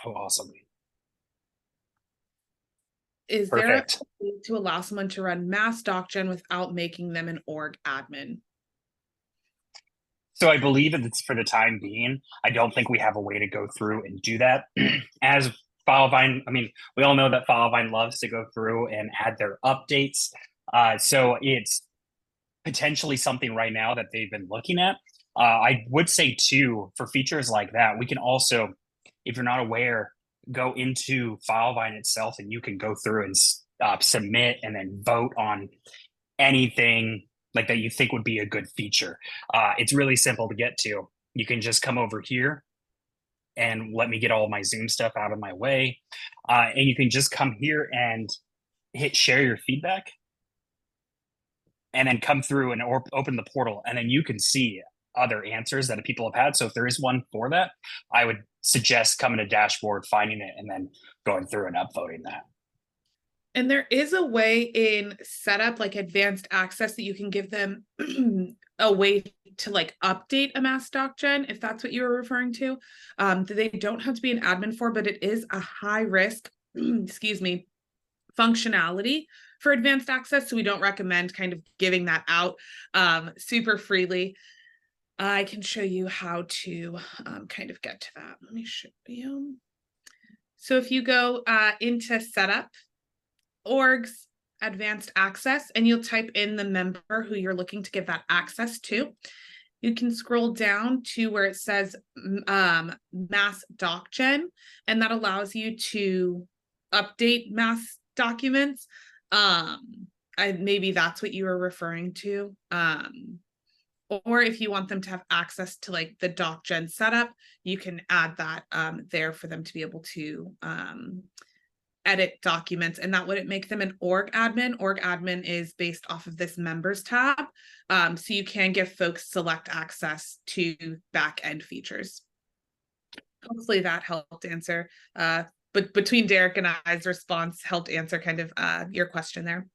Oh, awesome. Is there a Perfect. way to allow someone to run mass DocGen without making them an org admin? So I believe it's for the time being. I don't think we have a way to go through and do that. As Filevine, I mean, we all know that Filevine loves to go through and add their updates. So it's potentially something right now that they've been looking at. I would say too, for features like that, we can also, if you're not aware, go into Filevine itself and you can go through and submit and then vote on anything like that you think would be a good feature. It's really simple to get to. You can just come over here and let me get all of my Zoom stuff out of my way. And you can just come here and hit share your feedback and then come through and open the portal. And then you can see other answers that people have had. So if there is one for that, I would suggest coming to dashboard, finding it, and then going through and upvoting that. And there is a way in setup, like advanced access, that you can give them a way to like update a mass DocGen, if that's what you were referring to. That they don't have to be an admin for, but it is a high risk, excuse me, functionality for advanced access. So we don't recommend kind of giving that out super freely. I can show you how to kind of get to that. Let me show you. So if you go into setup, orgs, advanced access, and you'll type in the member who you're looking to give that access to. You can scroll down to where it says mass DocGen, and that allows you to update mass documents. Maybe that's what you were referring to. Or if you want them to have access to like the DocGen setup, you can add that there for them to be able to edit documents, and that wouldn't make them an org admin. Org admin is based off of this members tab. So you can give folks select access to back end features. Hopefully that helped answer, but between Derek and I's response helped answer kind of your question there.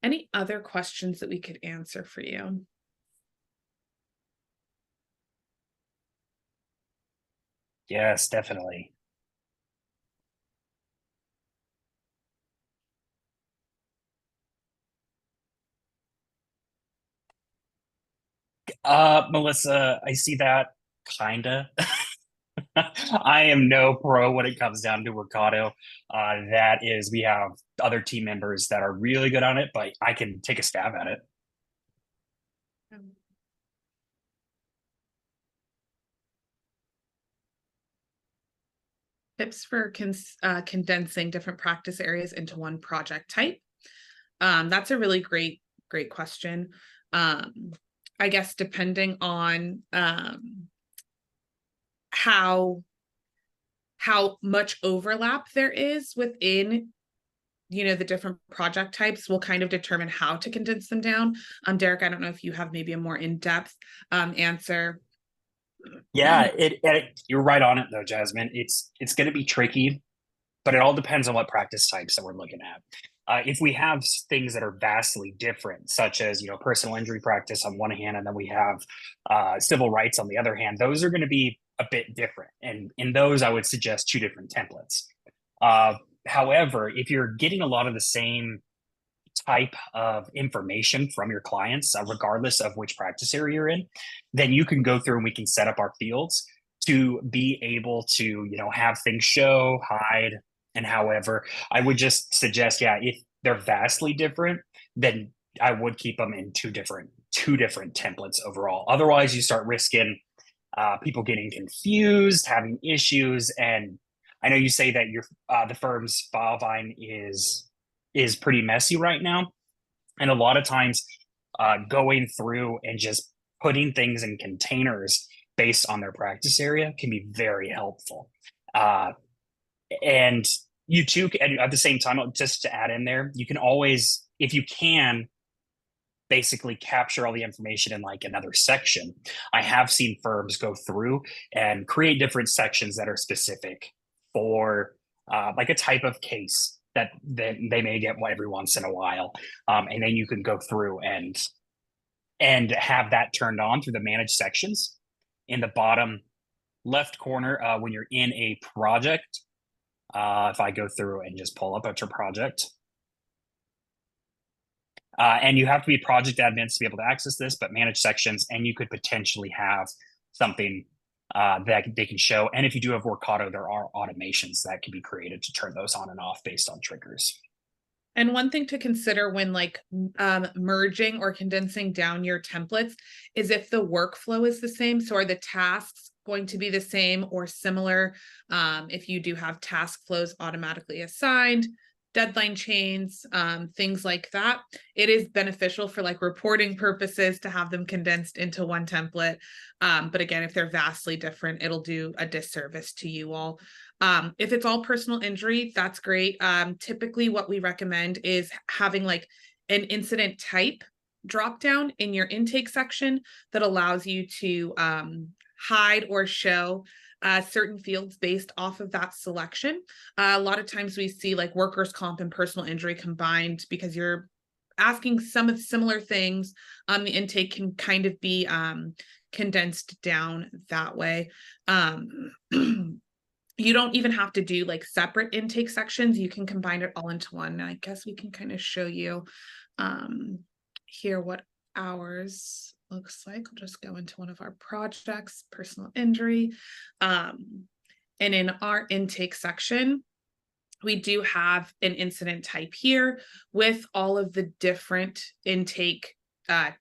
Any other questions that we could answer for you? Yes, definitely. Melissa, I see that kinda. I am no pro when it comes down to Workato. That is, we have other team members that are really good on it, but I can take a stab at it. Tips for condensing different practice areas into one project type. That's a really great question. I guess depending on how much overlap there is within the different project types will kind of determine how to condense them down. Derek, I don't know if you have maybe a more in-depth answer. Yeah, you're right on it though, Jasmine. It's going to be tricky, but it all depends on what practice types that we're looking at. If we have things that are vastly different, such as personal injury practice on one hand, and then we have civil rights on the other hand, those are going to be a bit different. And in those, I would suggest two different templates. However, if you're getting a lot of the same type of information from your clients, regardless of which practice area you're in, then you can go through and we can set up our fields to be able to, have things show, hide, and however. I would just suggest, yeah, if they're vastly different, then I would keep them in two different templates overall. Otherwise, you start risking people getting confused, having issues, and I know you say that your the firm's Filevine is pretty messy right now, and a lot of times going through and just putting things in containers based on their practice area can be very helpful. And you too, at the same time, just to add in there, you can always, if you can, basically capture all the information in like another section. I have seen firms go through and create different sections that are specific for like a type of case that they may get every once in a while. And then you can go through and have that turned on through the manage sections in the bottom left corner when you're in a project. If I go through and just pull up at your project, and you have to be project admins to be able to access this, but manage sections, and you could potentially have something that they can show. And if you do have Workato, there are automations that can be created to turn those on and off based on triggers. And one thing to consider when merging or condensing down your templates is if the workflow is the same. So are the tasks going to be the same or similar? If you do have task flows automatically assigned, deadline chains, things like that, it is beneficial for like reporting purposes to have them condensed into one template. But again, if they're vastly different, it'll do a disservice to you all. If it's all personal injury, that's great. Typically what we recommend is having like an incident type drop down in your intake section that allows you to hide or show certain fields based off of that selection. A lot of times we see like workers' comp and personal injury combined because you're asking some of similar things. The intake can kind of be condensed down that way. You don't even have to do like separate intake sections. You can combine it all into one. I guess we can kind of show you here what ours looks like. I'll just go into one of our projects, personal injury. And in our intake section, we do have an incident type here with all of the different intake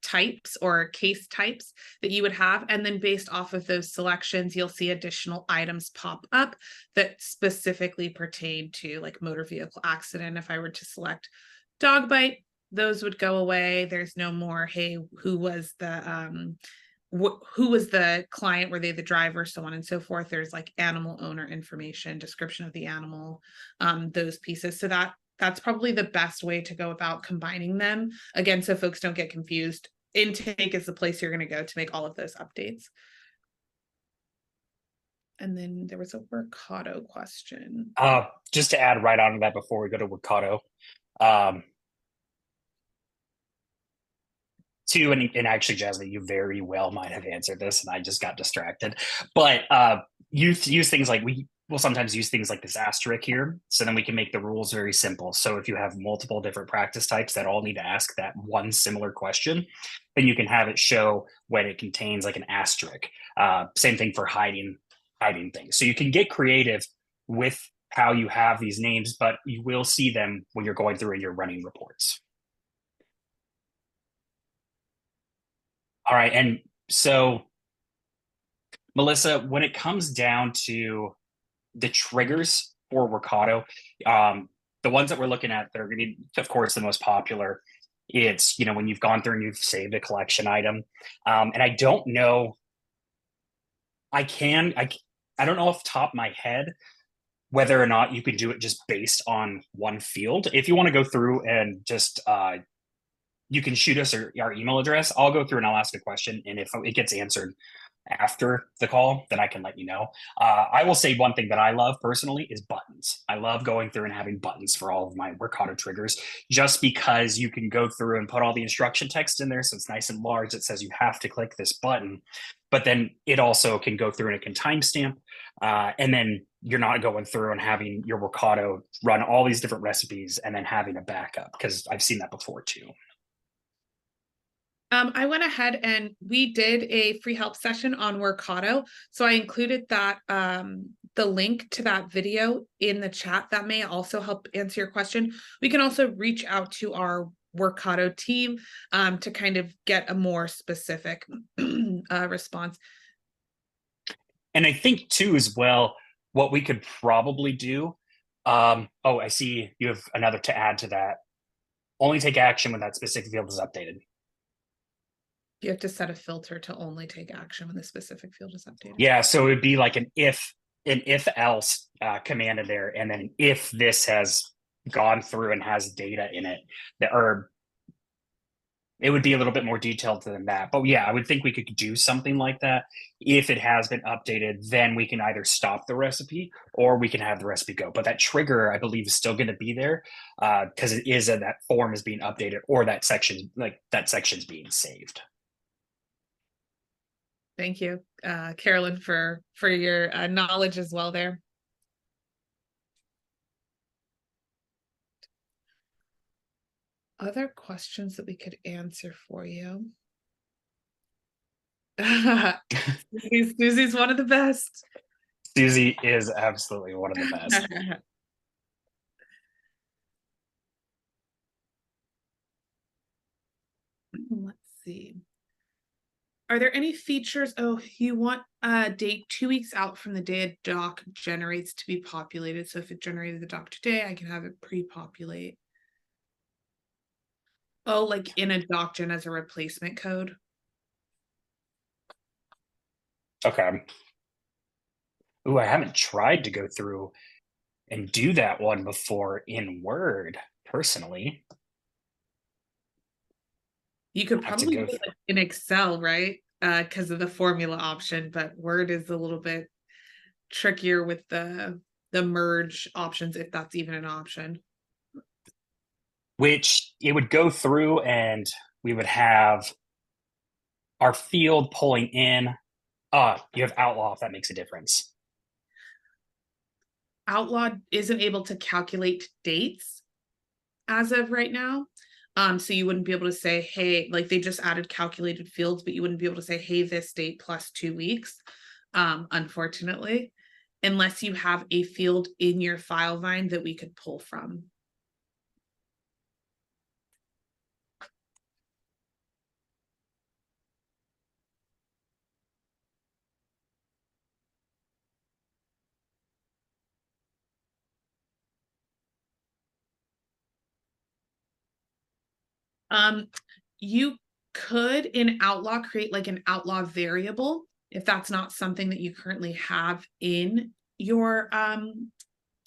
types or case types that you would have. And then based off of those selections, you'll see additional items pop up that specifically pertain to like motor vehicle accident. If I were to select dog bite, those would go away. There's no more, hey, who was the client? Were they the driver? So on and so forth. There's like animal owner information, description of the animal, those pieces. So that's probably the best way to go about combining them. Again, so folks don't get confused. Intake is the place you're going to go to make all of those updates. And then there was a Workato question. Just to add right on to that before we go to Workato. And actually, Jasmine, you very well might have answered this, and I just got distracted. But use things like we'll sometimes use things like this asterisk here, so then we can make the rules very simple. So if you have multiple different practice types that all need to ask that one similar question, then you can have it show when it contains like an asterisk. Same thing for hiding things. So you can get creative with how you have these names, but you will see them when you're going through and you're running reports. All right. And so, Melissa, when it comes down to the triggers for Workato, the ones that we're looking at that are going to be, of course, the most popular, it's, when you've gone through and you've saved a collection item. And I don't know, I don't know off the top of my head whether or not you can do it just based on one field. If you want to go through and just you can shoot us our email address. I'll go through and I'll ask a question. And if it gets answered after the call, then I can let you know. I will say one thing that I love personally is buttons. I love going through and having buttons for all of my Workato triggers, just because you can go through and put all the instruction text in there. So it's nice and large. It says you have to click this button, but then it also can go through and it can timestamp. And then you're not going through and having your Workato run all these different recipes and then having a backup, because I've seen that before too. I went ahead and we did a free help session on Workato. So I included that the link to that video in the chat. That may also help answer your question. We can also reach out to our Workato team to kind of get a more specific response. And I think too, as well, what we could probably do. I see you have another to add to that. Only take action when that specific field is updated. You have to set a filter to only take action when the specific field is updated. Yeah, so it would be like an if else command in there, and then if this has gone through and has data in it, it would be a little bit more detailed than that. But yeah, I would think we could do something like that. If it has been updated, then we can either stop the recipe or we can have the recipe go. But that trigger, I believe, is still going to be there because it is that form is being updated or that section's being saved. Thank you, Carolyn, for your knowledge as well there. Other questions that we could answer for you. Susie's one of the best. Susie is absolutely one of the best. Let's see. Are there any features? Oh, you want a date 2 weeks out from the day a doc generates to be populated. So if it generated the doc today, I can have it pre-populate. Oh, like in a DocGen as a replacement code. Okay. Ooh, I haven't tried to go through and do that one before in Word personally. You could I have to probably go do it in Excel, right? Because of the formula option, but Word is a little bit trickier with the merge options, if that's even an option. which it would go through and we would have our field pulling in. You have outlaw if that makes a difference. Outlaw isn't able to calculate dates as of right now. So you wouldn't be able to say, hey, like they just added calculated fields, but you wouldn't be able to say, hey, this date plus 2 weeks, unfortunately, unless you have a field in your Filevine that we could pull from. You could in Outlaw create like an outlaw variable if that's not something that you currently have in your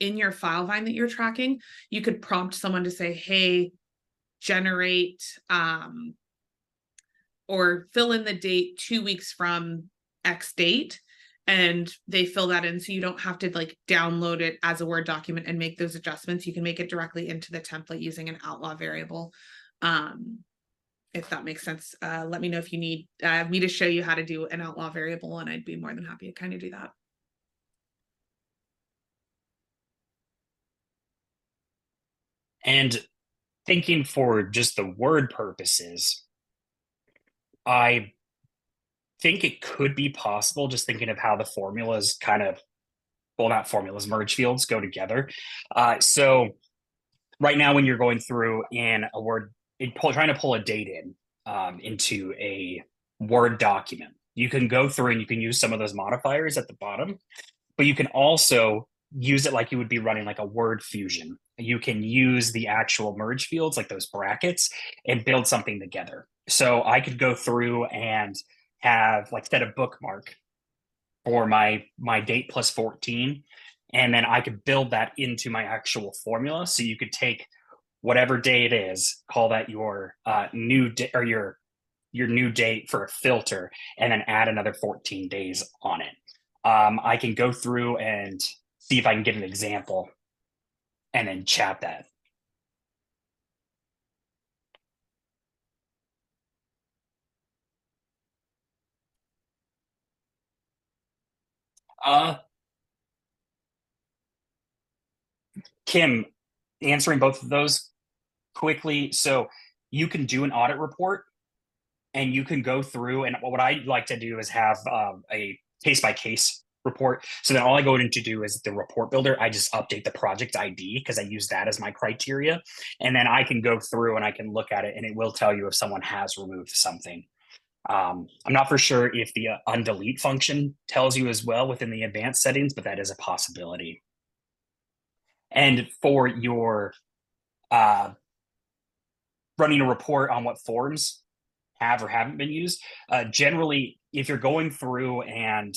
Filevine that you're tracking. You could prompt someone to say, hey, generate or fill in the date 2 weeks from X date, and they fill that in, so you don't have to like download it as a Word document and make those adjustments. You can make it directly into the template using an outlaw variable. If that makes sense. Let me know if you need me to show you how to do an outlaw variable, and I'd be more than happy to kind of do that. And thinking for just the Word purposes, I think it could be possible, just thinking of how the formulas kind of, well, not formulas, merge fields go together. So right now, when you're going through in a Word, trying to pull a date in into a Word document, you can go through and you can use some of those modifiers at the bottom, but you can also use it like you would be running like a Word Fusion. You can use the actual merge fields, like those brackets, and build something together. So I could go through and have like set a bookmark for my date plus 14, and then I could build that into my actual formula. So you could take whatever day it is, call that your new day or your new date for a filter, and then add another 14 days on it. I can go through and see if I can get an example and then chat that. Uh, Kim, answering both of those quickly. So you can do an audit report and you can go through. And what I like to do is have a case by case report. So then all I go in to do is the report builder. I just update the project ID because I use that as my criteria. And then I can go through and I can look at it and it will tell you if someone has removed something. I'm not for sure if the undelete function tells you as well within the advanced settings, but that is a possibility. And for your running a report on what forms have or haven't been used, generally, if you're going through and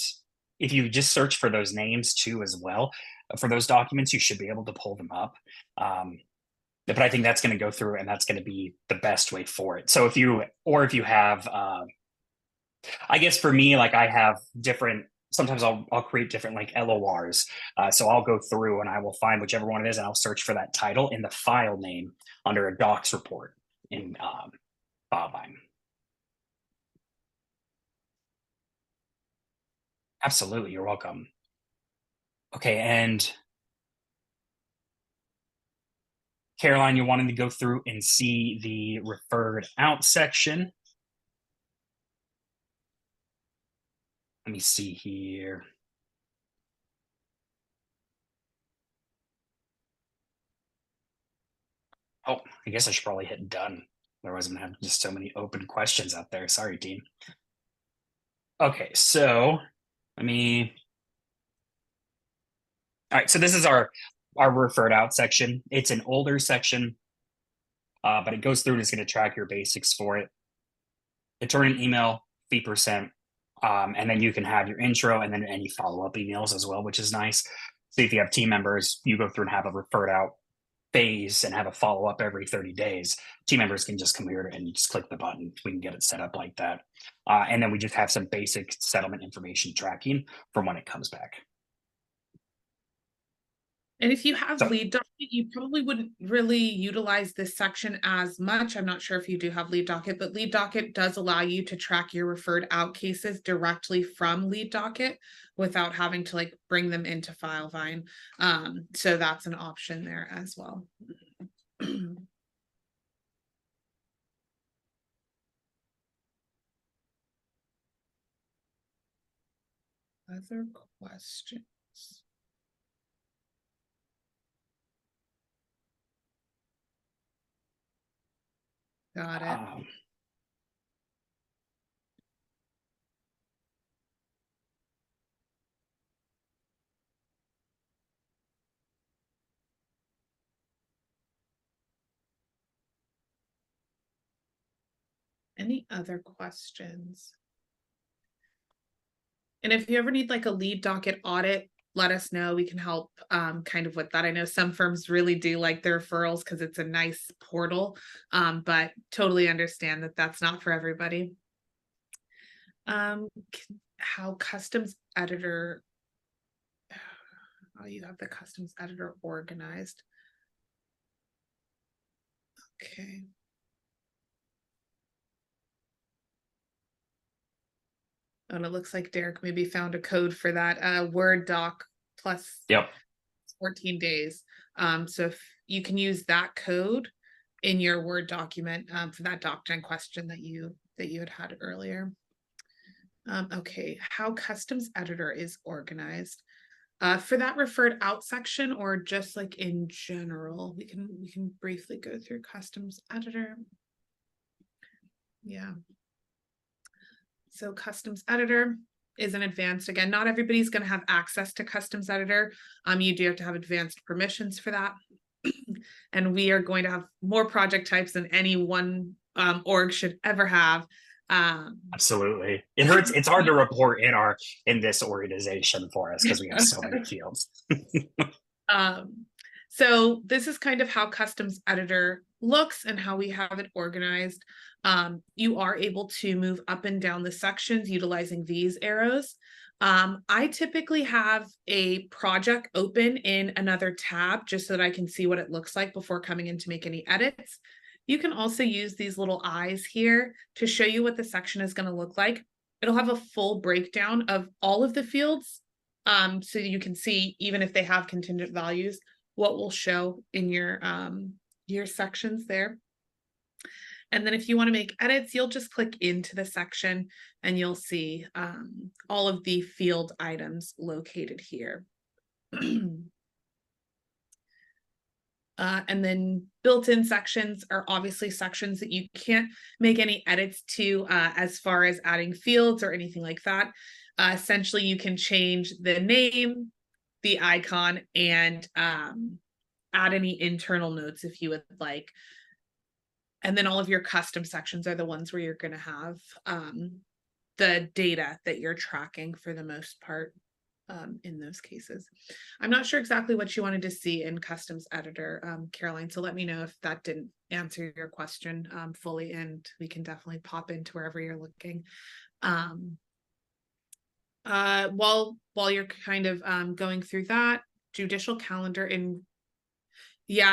if you just search for those names too as well for those documents, you should be able to pull them up. But I think that's going to go through and that's going to be the best way for it. So if you have, I guess for me, like I have different, sometimes I'll create different like LORs. So I'll go through and I will find whichever one it is and I'll search for that title in the file name under a docs report in Filevine. Absolutely, you're welcome. Okay, and Caroline, you wanted to go through and see the referred out section. Let me see here. Oh, I guess I should probably hit done. Otherwise, I'm gonna have just so many open questions out there. Sorry, team. Okay, so let me. All right, so this is our referred out section. It's an older section, but it goes through and it's going to track your basics for it. Return an email, fee percent, and then you can have your intro and then any follow up emails as well, which is nice. So if you have team members, you go through and have a referred out phase and have a follow up every 30 days. Team members can just come here and just click the button. We can get it set up like that. And then we just have some basic settlement information tracking from when it comes back. And if you have So, lead docket, you probably wouldn't really utilize this section as much. I'm not sure if you do have lead docket, but lead docket does allow you to track your referred out cases directly from lead docket without having to like bring them into Filevine. So that's an option there as well. Other questions? Got it. Any other questions? And if you ever need like a lead docket audit, let us know. We can help kind of with that. I know some firms really do like their referrals because it's a nice portal, but totally understand that that's not for everybody. How customs editor, oh, you have the customs editor organized. Okay. And it looks like Derek maybe found a code for that Word doc plus yep. 14 days. So if you can use that code in your Word document for that DocGen question that you had earlier. Okay, how customs editor is organized. For that referred out section or just like in general, we can briefly go through customs editor. Yeah. So customs editor is an advanced, again, not everybody's going to have access to customs editor. You do have to have advanced permissions for that. And we are going to have more project types than any one org should ever have. Absolutely. It hurts. It's hard to report in this organization for us because we have so many fields. So this is kind of how customs editor looks and how we have it organized. You are able to move up and down the sections utilizing these arrows. I typically have a project open in another tab just so that I can see what it looks like before coming in to make any edits. You can also use these little eyes here to show you what the section is going to look like. It'll have a full breakdown of all of the fields. So you can see, even if they have contingent values, what will show in your sections there. And then if you want to make edits, you'll just click into the section and you'll see all of the field items located here. And then built-in sections are obviously sections that you can't make any edits to as far as adding fields or anything like that. Essentially, you can change the name, the icon, and add any internal notes if you would like. And then all of your custom sections are the ones where you're going to have the data that you're tracking for the most part. In those cases. I'm not sure exactly what you wanted to see in customs editor, Caroline, so let me know if that didn't answer your question fully, and we can definitely pop into wherever you're looking. While you're kind of going through that, judicial calendar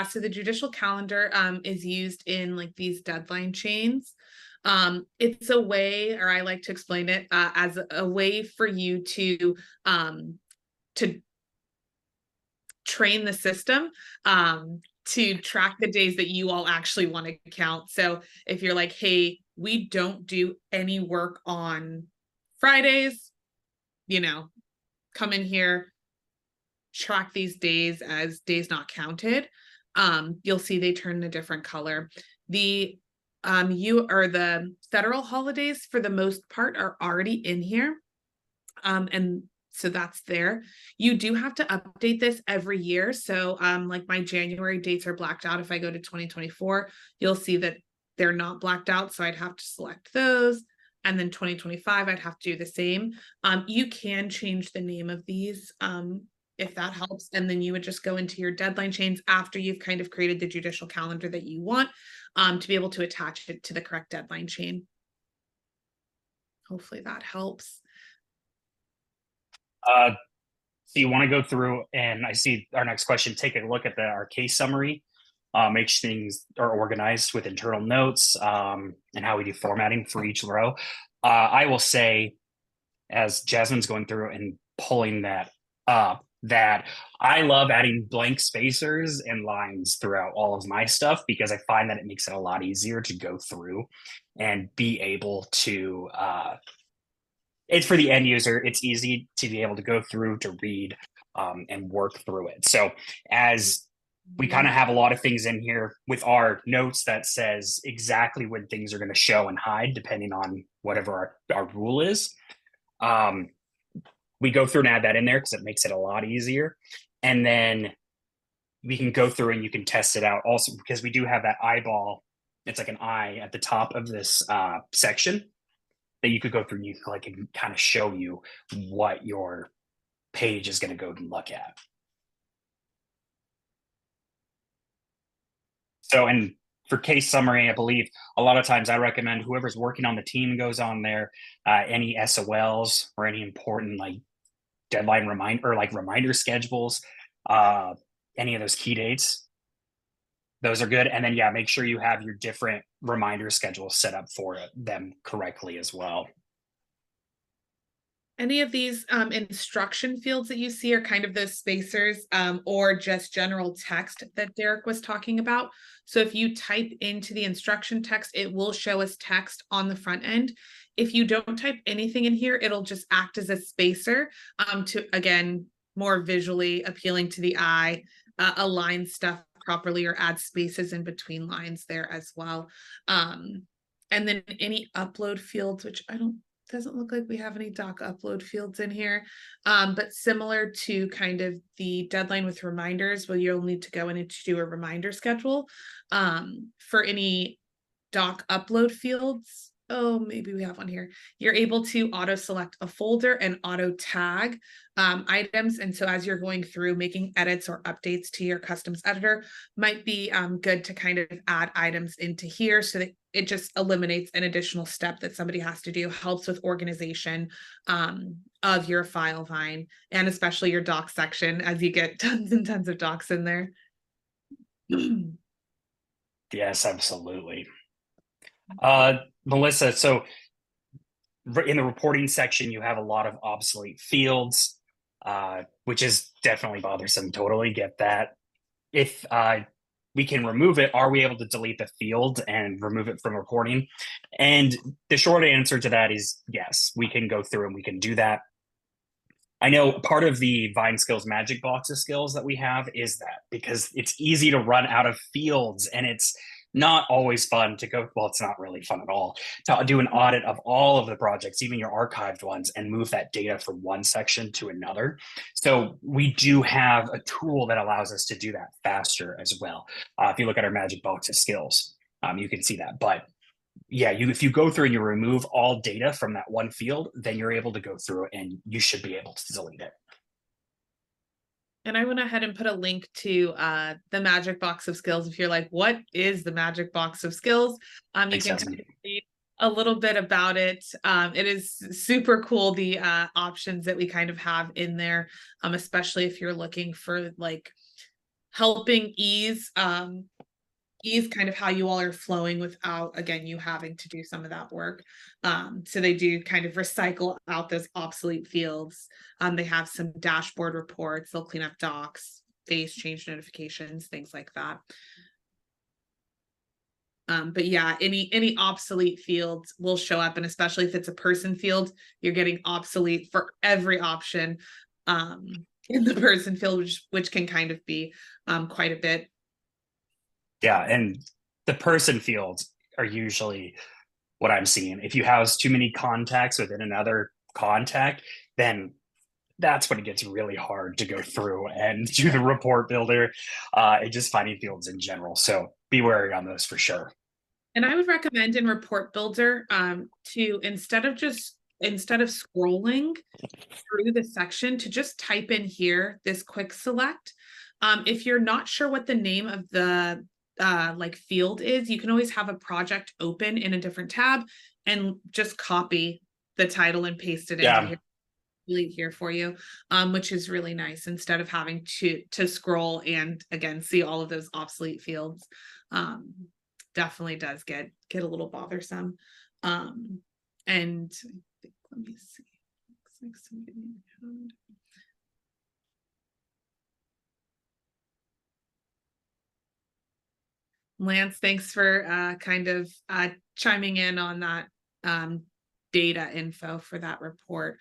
so the judicial calendar is used in like these deadline chains. It's a way, or I like to explain it as a way for you to train the system to track the days that you all actually want to count. So if you're like, hey, we don't do any work on Fridays, come in here, track these days as days not counted. You'll see they turn a different color. The the federal holidays for the most part are already in here. And so that's there. You do have to update this every year. So like my January dates are blacked out. If I go to 2024, you'll see that they're not blacked out. So I'd have to select those. And then 2025, I'd have to do the same. You can change the name of these if that helps. And then you would just go into your deadline chains after you've kind of created the judicial calendar that you want to be able to attach it to the correct deadline chain. Hopefully that helps. So you want to go through, and I see our next question, take a look at our case summary, make sure things are organized with internal notes, and how we do formatting for each row. I will say, as Jasmine's going through and pulling that up, that I love adding blank spacers and lines throughout all of my stuff, because I find that it makes it a lot easier to go through and be able to it's for the end user. It's easy to be able to go through, to read, and work through it. So as we kind of have a lot of things in here with our notes that says exactly when things are going to show and hide, depending on whatever our rule is. We go through and add that in there because it makes it a lot easier. And then we can go through and you can test it out also, because we do have that eyeball. It's like an eye at the top of this section that you could go through and you can like kind of show you what your page is going to go and look at. So, and for case summary, I believe a lot of times I recommend whoever's working on the team goes on there, any SOLs or any important like deadline reminder schedules, any of those key dates. Those are good. And then, yeah, make sure you have your different reminder schedules set up for them correctly as well. Any of these instruction fields that you see are kind of those spacers or just general text that Derek was talking about. So if you type into the instruction text, it will show us text on the front end. If you don't type anything in here, it'll just act as a spacer to, again, more visually appealing to the eye, align stuff properly or add spaces in between lines there as well. And then any upload fields, which doesn't look like we have any doc upload fields in here, but similar to kind of the deadline with reminders, where you'll need to go in and to do a reminder schedule for any doc upload fields. Oh, maybe we have one here. You're able to auto select a folder and auto tag items. And so as you're going through making edits or updates to your customs editor, might be good to kind of add items into here so that it just eliminates an additional step that somebody has to do, helps with organization of your Filevine, and especially your doc section as you get tons and tons of docs in there. Yes, absolutely. Melissa, so in the reporting section, you have a lot of obsolete fields, which is definitely bothersome. Totally get that. If we can remove it, are we able to delete the field and remove it from reporting? And the short answer to that is yes, we can go through and we can do that. I know part of the Vine Skills Magic Boxes skills that we have is that, because it's easy to run out of fields and it's not always fun to go, well, it's not really fun at all, to do an audit of all of the projects, even your archived ones, and move that data from one section to another. So we do have a tool that allows us to do that faster as well. If you look at our Magic Boxes skills, you can see that. But yeah, if you go through and you remove all data from that one field, then you're able to go through and you should be able to delete it. And I went ahead and put a link to the Magic Box of Skills. If you're like, what is the Magic Box of Skills? You can kind of read a little bit about it. It is super cool, the options that we kind of have in there, especially if you're looking for like helping ease ease kind of how you all are flowing without, again, you having to do some of that work. So they do kind of recycle out those obsolete fields. They have some dashboard reports, they'll clean up docs, phase change notifications, things like that. But yeah, any obsolete fields will show up, and especially if it's a person field, you're getting obsolete for every option in the person field, which can kind of be quite a bit. Yeah, and the person fields are usually what I'm seeing. If you have too many contacts within another contact, then that's when it gets really hard to go through and do the report builder and just finding fields in general. So be wary on those for sure. And I would recommend in Report Builder to instead of scrolling through the section, to just type in here this quick select. If you're not sure what the name of the like field is, you can always have a project open in a different tab and just copy the title and paste it into here. Here for you, which is really nice, instead of having to scroll and again see all of those obsolete fields. Definitely does get a little bothersome. And I think, let me see, looks like somebody had... Lance, thanks for kind of chiming in on that data info for that report.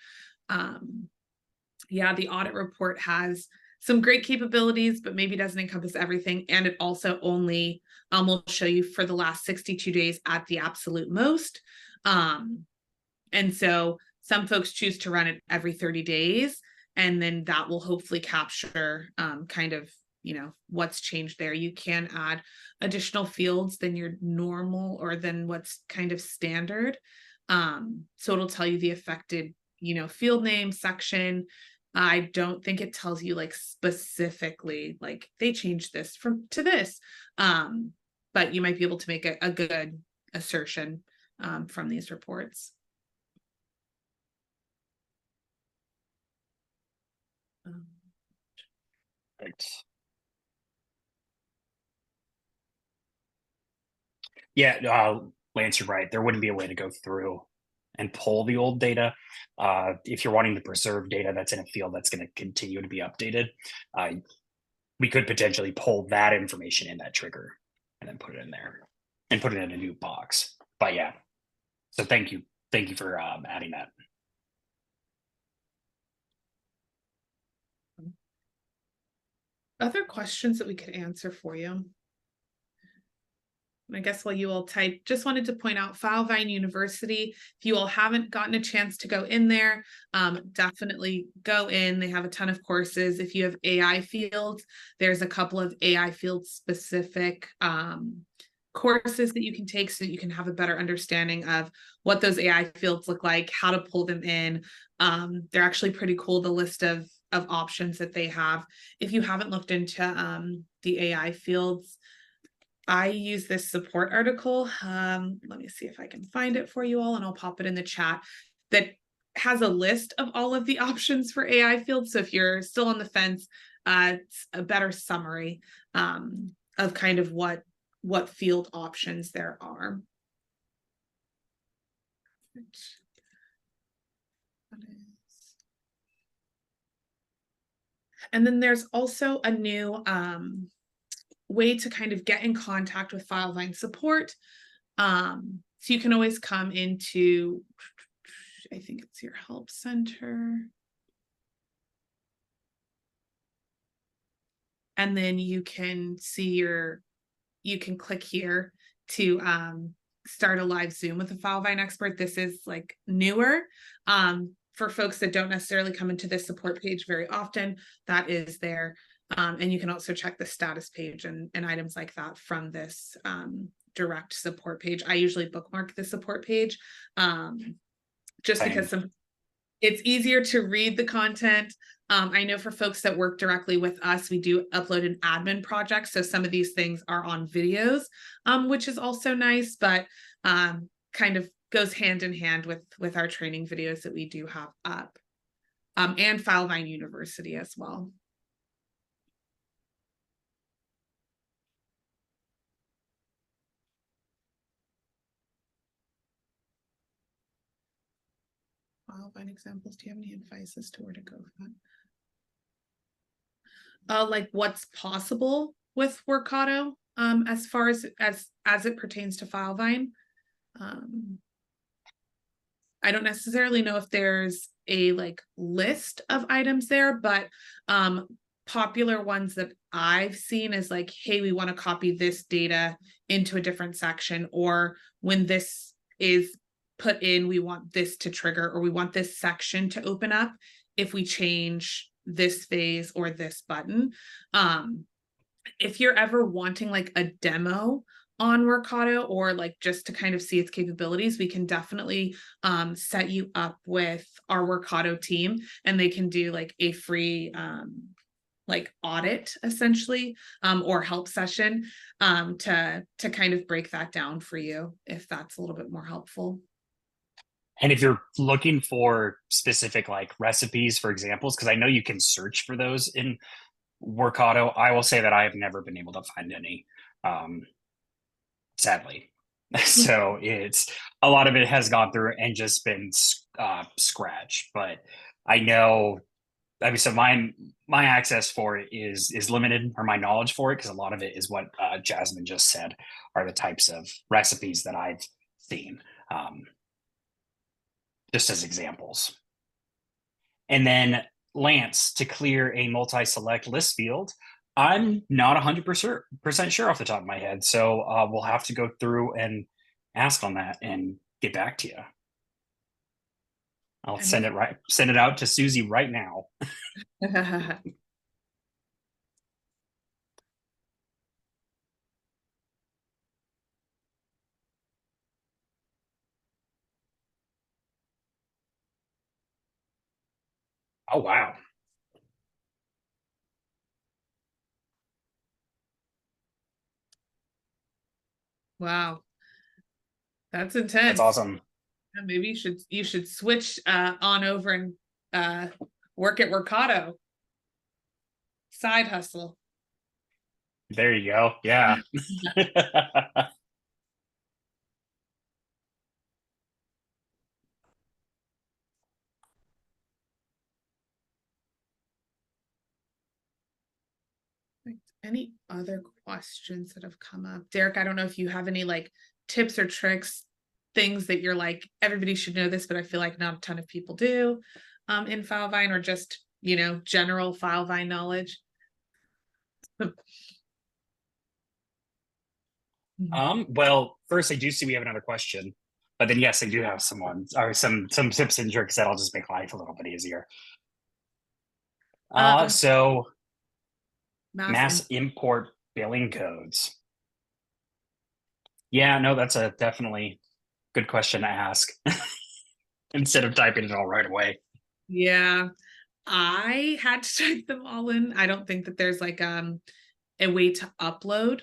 Yeah, the audit report has some great capabilities, but maybe doesn't encompass everything. And it also only will show you for the last 62 days at the absolute most. And so some folks choose to run it every 30 days, and then that will hopefully capture kind of, you know, what's changed there. You can add additional fields than your normal or than what's kind of standard. So it'll tell you the affected, you know, field name, section. I don't think it tells you like specifically like they changed this from to this, but you might be able to make a good assertion from these reports. Right. Yeah, Lance, you're right. There wouldn't be a way to go through and pull the old data. If you're wanting to preserve data that's in a field that's going to continue to be updated, we could potentially pull that information in that trigger and then put it in there and put it in a new box. But yeah, so thank you for adding that. Other questions that we could answer for you? I guess while you all type, just wanted to point out Filevine University. If you all haven't gotten a chance to go in there, definitely go in. They have a ton of courses. If you have AI fields, there's a couple of AI field specific courses that you can take so that you can have a better understanding of what those AI fields look like, how to pull them in. They're actually pretty cool, the list of options that they have. If you haven't looked into the AI fields, I use this support article. Let me see if I can find it for you all, and I'll pop it in the chat, that has a list of all of the options for AI fields. So if you're still on the fence, it's a better summary of kind of what field options there are. And then there's also a new way to kind of get in contact with Filevine support. So you can always come into, I think it's your help center. And then you can see you can click here to start a live Zoom with a Filevine expert. This is like newer for folks that don't necessarily come into this support page very often. That is there. And you can also check the status page and items like that from this direct support page. I usually bookmark the support page just because it's easier to read the content. I know for folks that work directly with us, we do upload an admin project. So some of these things are on videos, which is also nice, but kind of goes hand in hand with our training videos that we do have up, and Filevine University as well. Filevine examples. Do you have any advice as to where to go for that? Like what's possible with Workato, as far as it pertains to Filevine. I don't necessarily know if there's a like list of items there, but popular ones that I've seen is like, hey, we want to copy this data into a different section, or when this is put in, we want this to trigger, or we want this section to open up if we change this phase or this button. If you're ever wanting like a demo on Workato, or like just to kind of see its capabilities, we can definitely set you up with our Workato team, and they can do like a free like audit essentially, or help session, to kind of break that down for you, if that's a little bit more helpful. And if you're looking for specific like recipes for examples, because I know you can search for those in Workato, I will say that I have never been able to find any, sadly. So it's a lot of it has gone through and just been scratch. But I know, I mean, so my access for it is limited, or my knowledge for it, because a lot of it is what Jasmine just said are the types of recipes that I've seen, just as examples. And then Lance, to clear a multi-select list field, I'm not 100% sure off the top of my head. So we'll have to go through and ask on that and get back to you. I'll send it out to Susie right now. Oh, wow. Wow, that's That's intense. awesome. Maybe you should switch on over and work at Workato. Side hustle. There you go. Yeah. Any other questions that have come up? Derek, I don't know if you have any like tips or tricks, things that you're like, everybody should know this, but I feel like not a ton of people do, in Filevine, or just, general Filevine knowledge. Well, first I do see we have another question, but then yes, I do have some ones, or some tips and tricks that'll just make life a little bit easier. Um, So mass mass import billing codes. Yeah, no, that's a definitely good question to ask instead of typing it all right away. Yeah, I had to type them all in. I don't think that there's like a way to upload.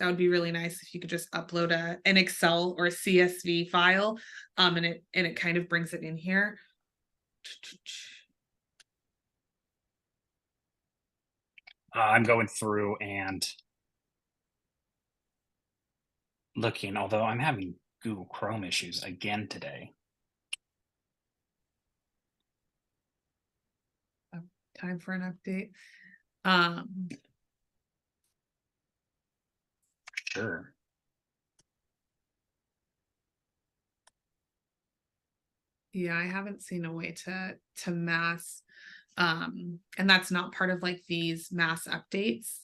That would be really nice if you could just upload an Excel or a CSV file, and it kind of brings it in here. I'm going through and looking, although I'm having Google Chrome issues again today. Time for an update. Sure. Yeah, I haven't seen a way to mass, and that's not part of like these mass updates.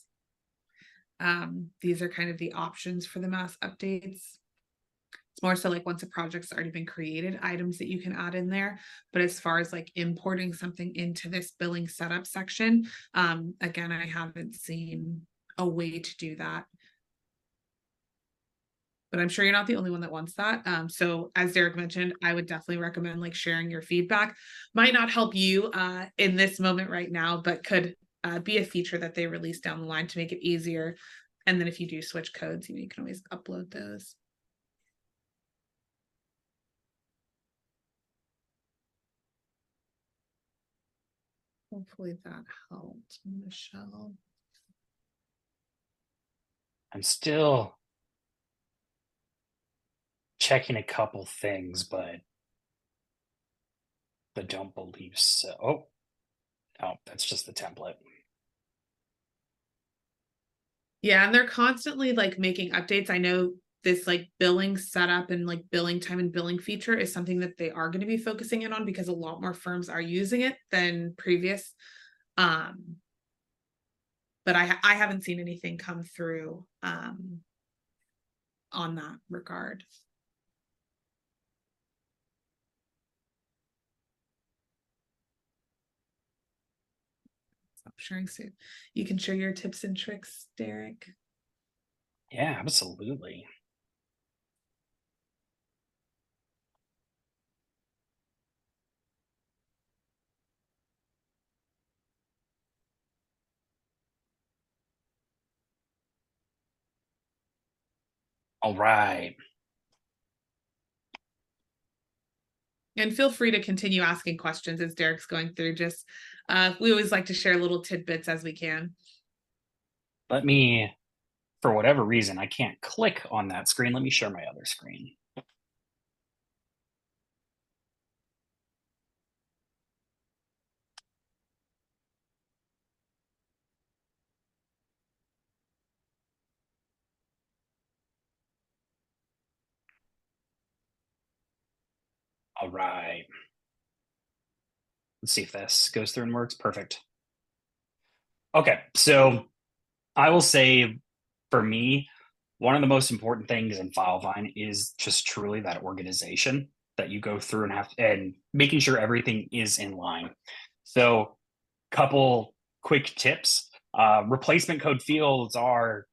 These are kind of the options for the mass updates. It's more so like once a project's already been created, items that you can add in there. But as far as like importing something into this billing setup section, again, I haven't seen a way to do that. But I'm sure you're not the only one that wants that. So as Derek mentioned, I would definitely recommend like sharing your feedback. Might not help you in this moment right now, but could be a feature that they release down the line to make it easier. And then if you do switch codes, you can always upload those. Hopefully that helped, Michelle. I'm still checking a couple things, but but don't believe so. Oh, no, that's just the template. Yeah, and they're constantly like making updates. I know this like billing setup and like billing time and billing feature is something that they are going to be focusing in on because a lot more firms are using it than previous. Um, but I haven't seen anything come through on that regard. Stop sharing soon. You can share your tips and tricks, Derek. Yeah, absolutely. All right. And feel free to continue asking questions as Derek's going through. Just we always like to share little tidbits as we can. Let me, for whatever reason, I can't click on that screen. Let me share my other screen. All right. Let's see if this goes through and works. Perfect. Okay, so I will say for me, one of the most important things in Filevine is just truly that organization that you go through and have and making sure everything is in line. So, couple quick tips. Replacement code fields are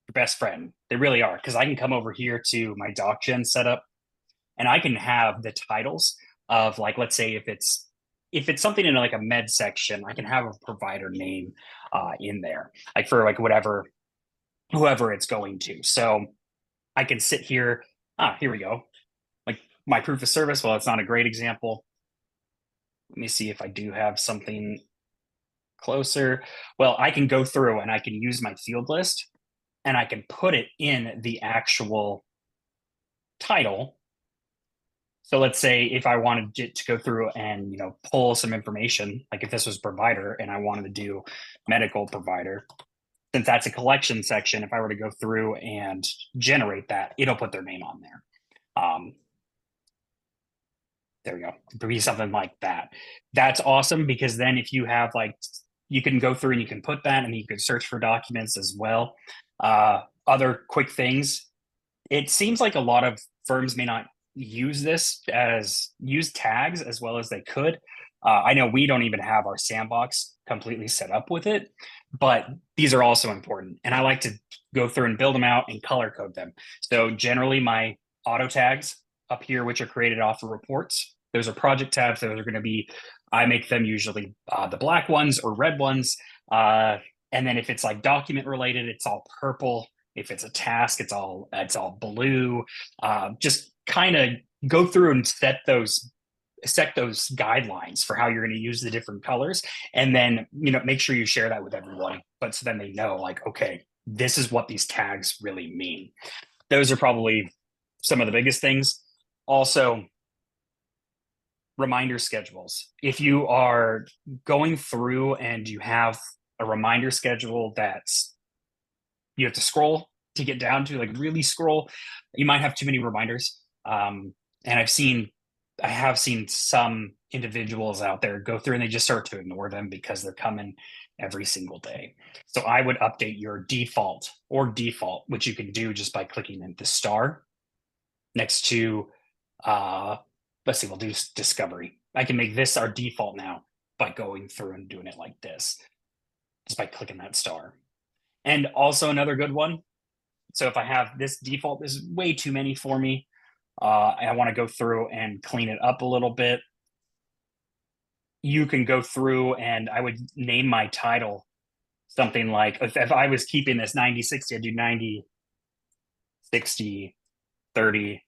your best friend. They really are because I can come over here to my DocGen setup and I can have the titles of like, let's say if it's something in like a med section, I can have a provider name in there, like for like whoever it's going to. So I can sit here. Here we go. Like my proof of service. Well, it's not a great example. Let me see if I do have something closer. Well, I can go through and I can use my field list and I can put it in the actual title. So let's say if I wanted to go through and pull some information, like if this was provider and I wanted to do medical provider, since that's a collection section, if I were to go through and generate that, it'll put their name on there. There we go. It'd be something like that. That's awesome because then if you have like, you can go through and you can put that and you can search for documents as well. Other quick things. It seems like a lot of firms may not use tags as well as they could. I know we don't even have our sandbox completely set up with it, but these are also important. And I like to go through and build them out and color code them. So generally my auto tags up here, which are created off of reports, those are project tabs. Those are going to be, I make them usually the black ones or red ones. And then if it's like document related, it's all purple. If it's a task, it's all blue. Just kind of go through and set those guidelines for how you're going to use the different colors, and then make sure you share that with everyone. But so then they know, like, okay, this is what these tags really mean. Those are probably some of the biggest things. Also, reminder schedules. If you are going through and you have a reminder schedule that's you have to scroll to get down to, like really scroll, you might have too many reminders. And I have seen some individuals out there go through and they just start to ignore them because they're coming every single day. So I would update your default, which you can do just by clicking in the star next to, let's see, we'll do discovery. I can make this our default now by going through and doing it like this, just by clicking that star. And also another good one. So if I have this default, this is way too many for me. I want to go through and clean it up a little bit. You can go through and I would name my title something like, if I was keeping this 90-60, I'd do 90-60-30-20.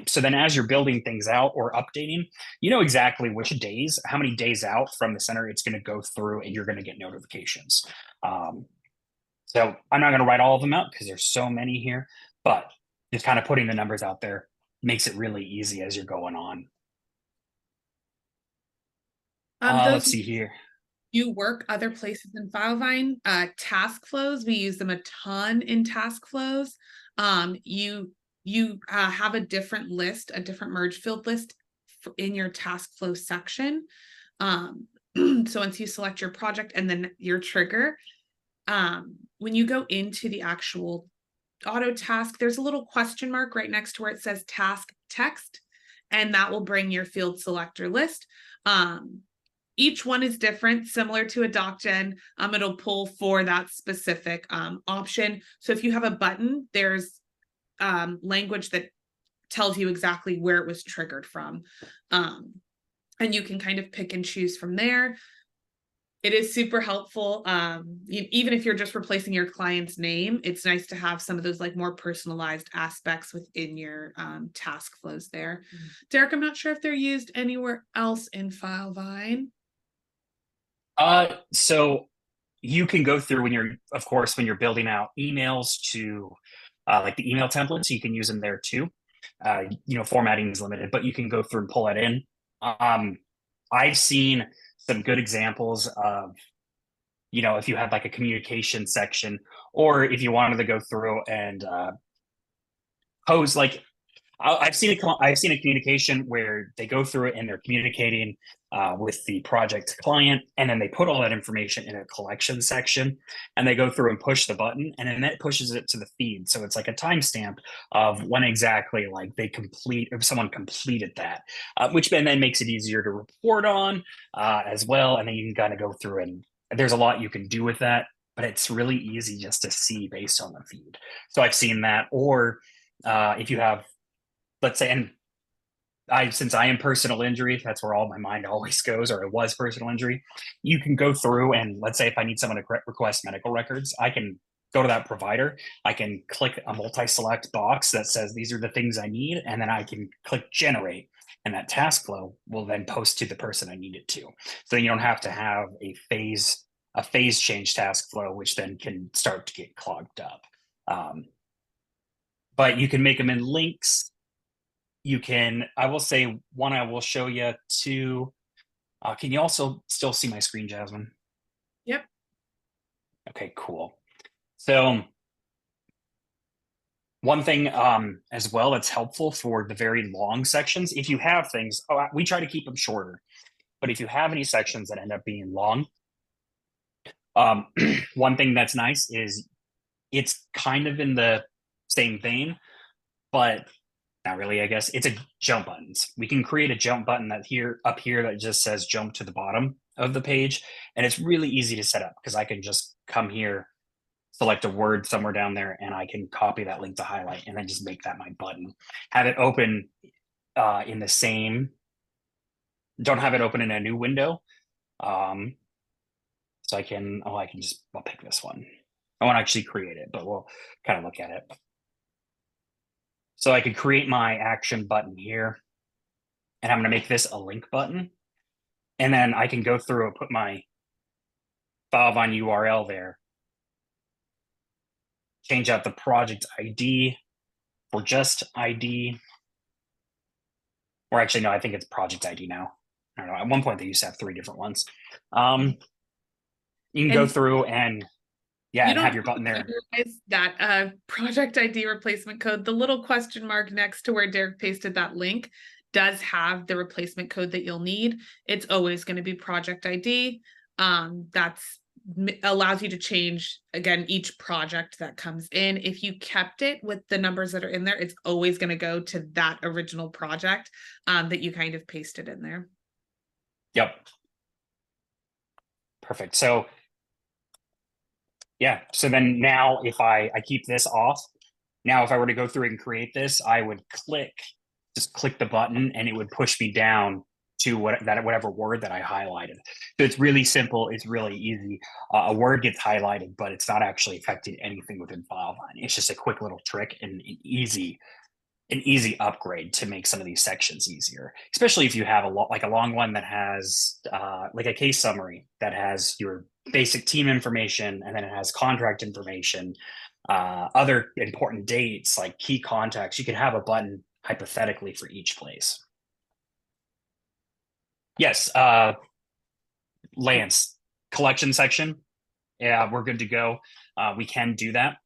So then as you're building things out or updating, you know exactly which days, how many days out from the center it's going to go through and you're going to get notifications. So I'm not going to write all of them out because there's so many here, but just kind of putting the numbers out there makes it really easy as you're going on. Those Let's see here. do work other places in Filevine. Task flows, we use them a ton in task flows. You have a different list, a different merge field list in your task flow section. So once you select your project and then your trigger, when you go into the actual auto task, there's a little question mark right next to where it says task text, and that will bring your field selector list. Each one is different, similar to a DocGen. It'll pull for that specific option. So if you have a button, there's language that tells you exactly where it was triggered from. And you can kind of pick and choose from there. It is super helpful. Even if you're just replacing your client's name, it's nice to have some of those like more personalized aspects within your task flows there. Derek, I'm not sure if they're used anywhere else in Filevine. So you can go through when you're, of course, when you're building out emails to like the email templates, you can use them there too. Formatting is limited, but you can go through and pull it in. I've seen some good examples of, if you had like a communication section, or if you wanted to go through and pose like I've seen a communication where they go through it and they're communicating with the project client, and then they put all that information in a collection section, and they go through and push the button, and then that pushes it to the feed. So it's like a timestamp of when exactly like if someone completed that, which then makes it easier to report on as well. And then you can kind of go through, and there's a lot you can do with that, but it's really easy just to see based on the feed. So I've seen that, or if you have, let's say, and since I am personal injury, that's where all my mind always goes, or it was personal injury. You can go through and, let's say, if I need someone to request medical records, I can go to that provider. I can click a multi-select box that says these are the things I need, and then I can click generate, and that task flow will then post to the person I need it to. So you don't have to have a phase change task flow, which then can start to get clogged up. But you can make them in links. I will say one, I will show you two. Can you also still see my screen, Jasmine? Yep. Okay, cool. So one thing as well that's helpful for the very long sections, if you have things, we try to keep them shorter, but if you have any sections that end up being long, one thing that's nice is it's kind of in the same vein, but not really, I guess. It's a jump buttons. We can create a jump button up here that just says jump to the bottom of the page. And it's really easy to set up because I can just come here, select a word somewhere down there, and I can copy that link to highlight and then just make that my button. Have it open in the same, don't have it open in a new window. So I'll pick this one. I won't actually create it, but we'll kind of look at it. So I could create my action button here, and I'm going to make this a link button. And then I can go through and put my Filevine URL there, change out the project ID for just ID. Or actually, no, I think it's project ID now. I don't know. At one point, they used to have 3 different ones. You can go through and have your button there. That project ID replacement code, the little question mark next to where Derek pasted that link, does have the replacement code that you'll need. It's always going to be project ID. That's allows you to change, again, each project that comes in. If you kept it with the numbers that are in there, it's always going to go to that original project that you kind of pasted in there. Yep. Perfect. So yeah, so then now if I keep this off, now if I were to go through and create this, I would just click the button, and it would push me down to whatever word that I highlighted. So it's really simple. It's really easy. A word gets highlighted, but it's not actually affecting anything within Filevine. It's just a quick little trick and an easy upgrade to make some of these sections easier, especially if you have a long one that has like a case summary that has your basic team information, and then it has contract information, other important dates like key contacts. You could have a button hypothetically for each place. Yes. Lance, collection section. Yeah, we're good to go. We can do that.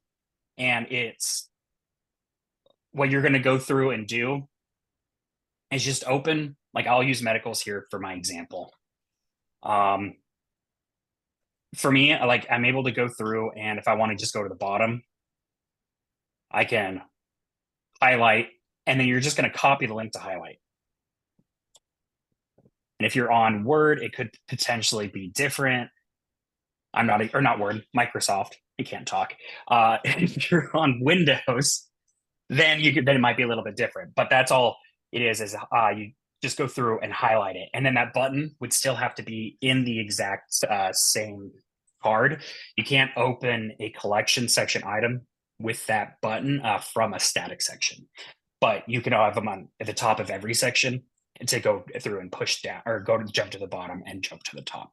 And it's what you're going to go through and do is just open, like I'll use medicals here for my example. For me, like I'm able to go through, and if I want to just go to the bottom, I can highlight, and then you're just going to copy the link to highlight. And if you're on Word, it could potentially be different. I'm not, or not Word, Microsoft. I can't talk. If you're on Windows, then then it might be a little bit different. But that's all it is you just go through and highlight it, and then that button would still have to be in the exact same card. You can't open a collection section item with that button from a static section, but you can have them on at the top of every section to go through and push down, or go to jump to the bottom and jump to the top.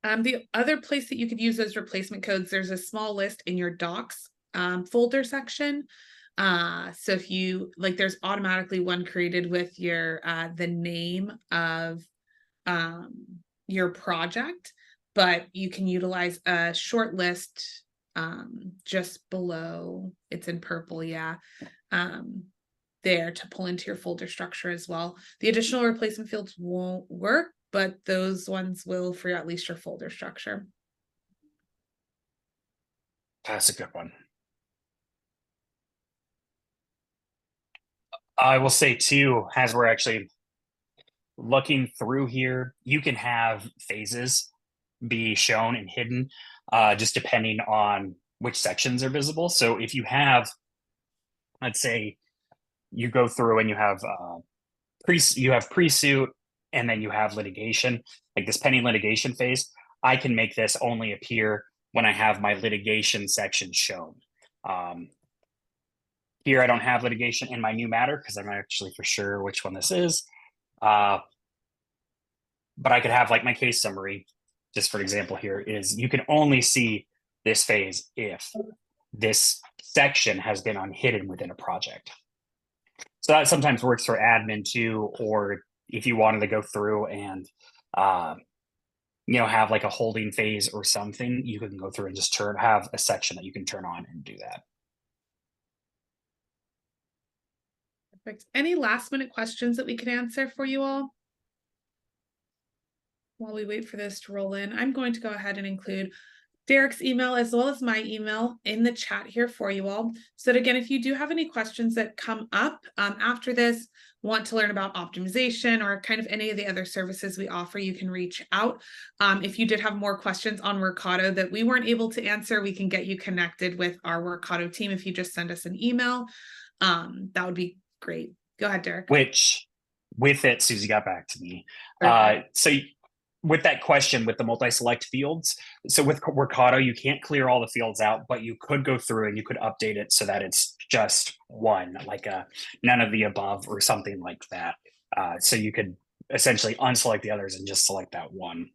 The other place that you could use those replacement codes, there's a small list in your docs folder section. So if you like, there's automatically one created with your the name of your project, but you can utilize a short list just below. It's in purple, yeah. There to pull into your folder structure as well. The additional replacement fields won't work, but those ones will for at least your folder structure. That's a good one. I will say too, as we're actually looking through here, you can have phases be shown and hidden, just depending on which sections are visible. So if you have, let's say, you go through and you have pre-suit, and then you have litigation, like this pending litigation phase, I can make this only appear when I have my litigation section shown. Here I don't have litigation in my new matter because I'm not actually for sure which one this is. But I could have like my case summary, just for example here, is you can only see this phase if this section has been unhidden within a project. So that sometimes works for admin too, or if you wanted to go through and have like a holding phase or something, you can go through and just have a section that you can turn on and do that. Perfect. Any last minute questions that we can answer for you all? While we wait for this to roll in, I'm going to go ahead and include Derek's email as well as my email in the chat here for you all. So that again, if you do have any questions that come up after this, want to learn about optimization or kind of any of the other services we offer, you can reach out. If you did have more questions on Workato that we weren't able to answer, we can get you connected with our Workato team if you just send us an email. That would be great. Go ahead, Derek. Which, with it, Susie got back to me. So with that question with the multi-select fields, so with Workato, you can't clear all the fields out, but you could go through and you could update it so that it's just one, like a none of the above or something like that. So you could essentially unselect the others and just select that one.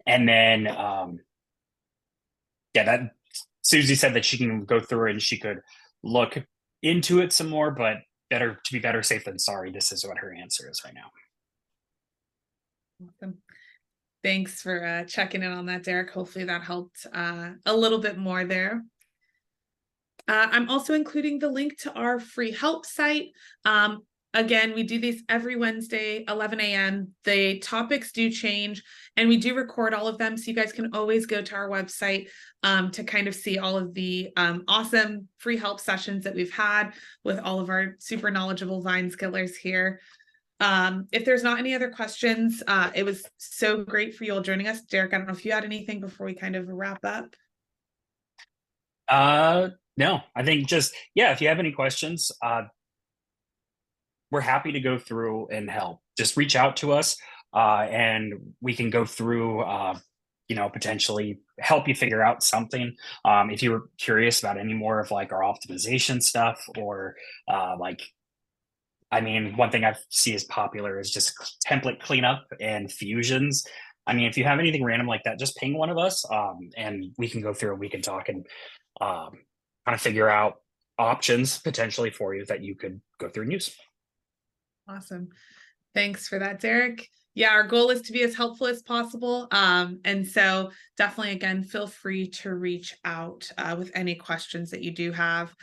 And then, that Susie said that she can go through and she could look into it some more, but to be better safe than sorry, this is what her answer is right now. Awesome. Thanks for checking in on that, Derek. Hopefully that helped a little bit more there. I'm also including the link to our free help site. Again, we do these every Wednesday, 11 a.m. The topics do change and we do record all of them. So you guys can always go to our website to kind of see all of the awesome free help sessions that we've had with all of our super knowledgeable Vine skillers here. If there's not any other questions, it was so great for you all joining us. Derek, I don't know if you had anything before we kind of wrap up. No, I think just, if you have any questions, we're happy to go through and help. Just reach out to us and we can go through, potentially help you figure out something. If you were curious about any more of like our optimization stuff or one thing I see as popular is just template cleanup and fusions. If you have anything random like that, just ping one of us and we can go through and we can talk and kind of figure out options potentially for you that you could go through and use. Awesome. Thanks for that, Derek. Yeah, our goal is to be as helpful as possible. And so definitely, again, feel free to reach out with any questions that you do have.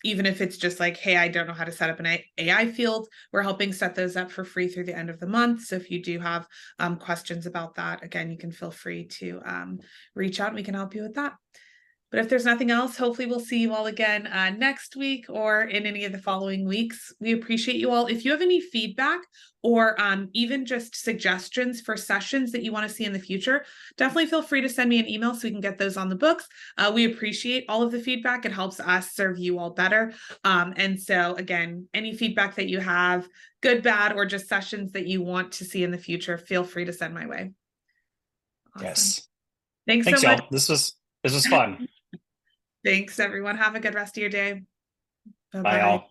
Even if it's just like, hey, I don't know how to set up an AI field, we're helping set those up for free through the end of the month. So if you do have questions about that, again, you can feel free to reach out and we can help you with that. But if there's nothing else, hopefully we'll see you all again next week or in any of the following weeks. We appreciate you all. If you have any feedback or even just suggestions for sessions that you want to see in the future, definitely feel free to send me an email so we can get those on the books. We appreciate all of the feedback. It helps us serve you all better. And so again, any feedback that you have, good, bad, or just sessions that you want to see in the future, feel free to send my way. Awesome. Yes. Thanks so Thanks, much. y'all. This was fun. Thanks, everyone. Have a good rest of your day. Bye, Bye-bye. y'all.